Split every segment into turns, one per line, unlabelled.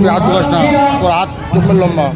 हाथ बसना और हाथ लंबा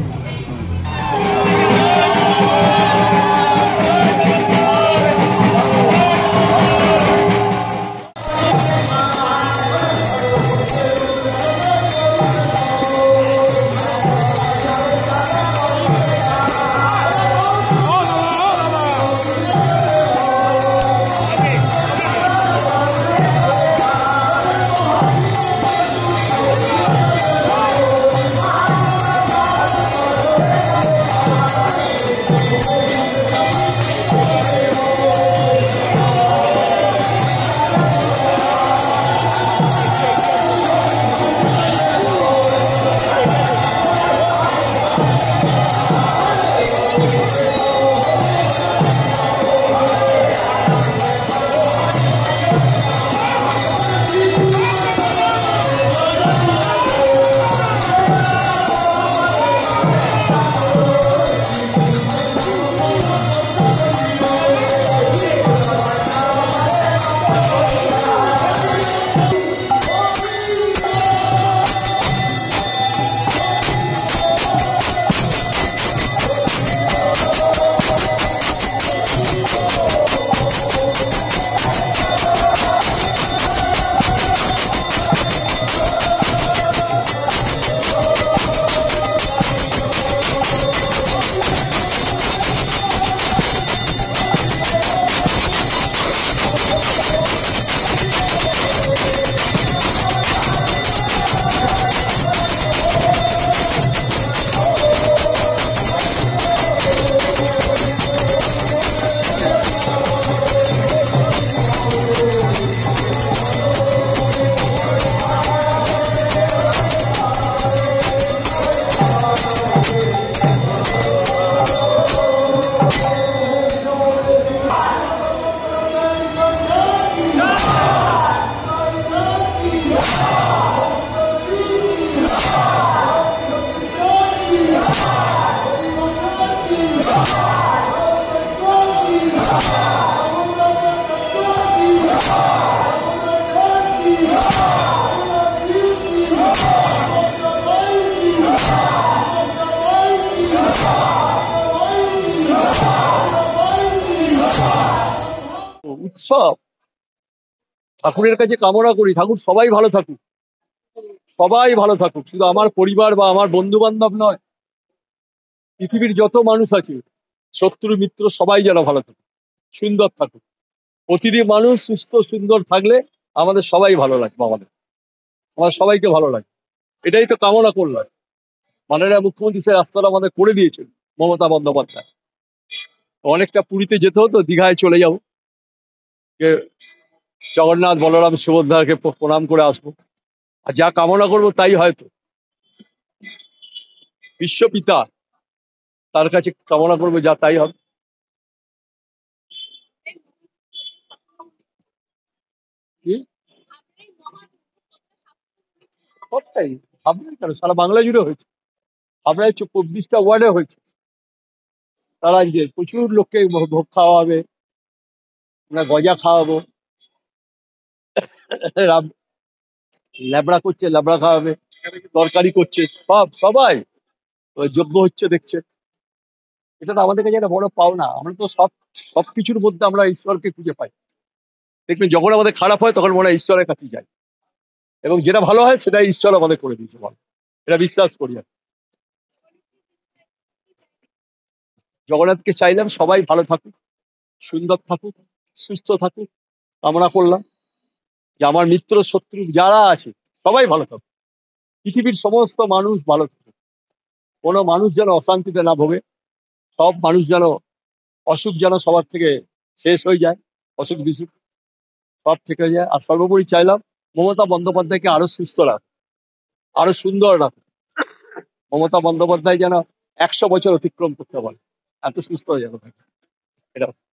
উৎসব। ঠাকুরের কাছে কামনা করি ঠাকুর সবাই ভালো থাকুক, সবাই ভালো থাকুক, শুধু আমার পরিবার বা আমার বন্ধু বান্ধব নয়, পৃথিবীর যত মানুষ আছে, শত্রু মিত্র সবাই যেন ভালো থাকুক, সুন্দর থাকুক। প্রতিটি মানুষ সুস্থ সুন্দর থাকলে আমাদের সবাই ভালো লাগবে, আমাদের সবাইকে ভালো লাগে। এটাই তো কামনা করলাম। মাননীয় মুখ্যমন্ত্রী সে রাস্তাটা আমাদের করে দিয়েছেন, মমতা বন্দ্যোপাধ্যায়। অনেকটা পুরীতে যেতে হতো, দীঘায় চলে যাবো, জগন্নাথ বলরাম সুভদ্রাকে প্রণাম করে আসবো, আর যা কামনা করবো তাই হয়তো। বিশ্বপিতা, তার কাছে কামনা করবো যা তাই হবে। কি সবটাই ভাবলেন কেন, সারা বাংলা জুড়ে হয়েছে, হাবড়ায় 20টা ওয়ার্ডে হয়েছে। তারা যে প্রচুর লোককে ভোগ খাওয়া হবে, আমরা গজা খাওয়াবো, ল্যাবড়া করছে, ল্যাবড়া খাওয়াবে, তরকারি করছে, সবাই যোগ্য হচ্ছে দেখছে। এটা তো আমাদের কাছে একটা বড় পাওনা। আমরা তো সবকিছুর মধ্যে আমরা ঈশ্বরকে খুঁজে পাই। দেখবেন যখন আমাদের খারাপ হয় তখন মনে হয় ঈশ্বরের কাছে যাই, এবং যেটা ভালো হয় সেটাই ঈশ্বর আমাদের করে দিয়েছে, বল এটা বিশ্বাস করি আমি। জগন্নাথকে চাইলাম সবাই ভালো থাকুক, সুন্দর থাকুক, সুস্থ থাকুক, কামনা করলাম যে আমার মিত্র শত্রু যারা আছে সবাই ভালো থাকুক, পৃথিবীর সমস্ত মানুষ ভালো থাকুক, কোনো মানুষ যেন অশান্তিতে না ভোগে, সব মানুষ যেন, অসুখ যেন সবার থেকে শেষ হয়ে যায়, অসুখ বিসুখ সব থেকে যায়। আর সর্বোপরি চাইলাম মমতা বন্দ্যোপাধ্যায়কে আরো সুস্থ রাখ, আরো সুন্দর রাখ, মমতা বন্দ্যোপাধ্যায় যেন 100 বছর অতিক্রম করতে পারে, এত সুস্থ যেন থাকে, এটা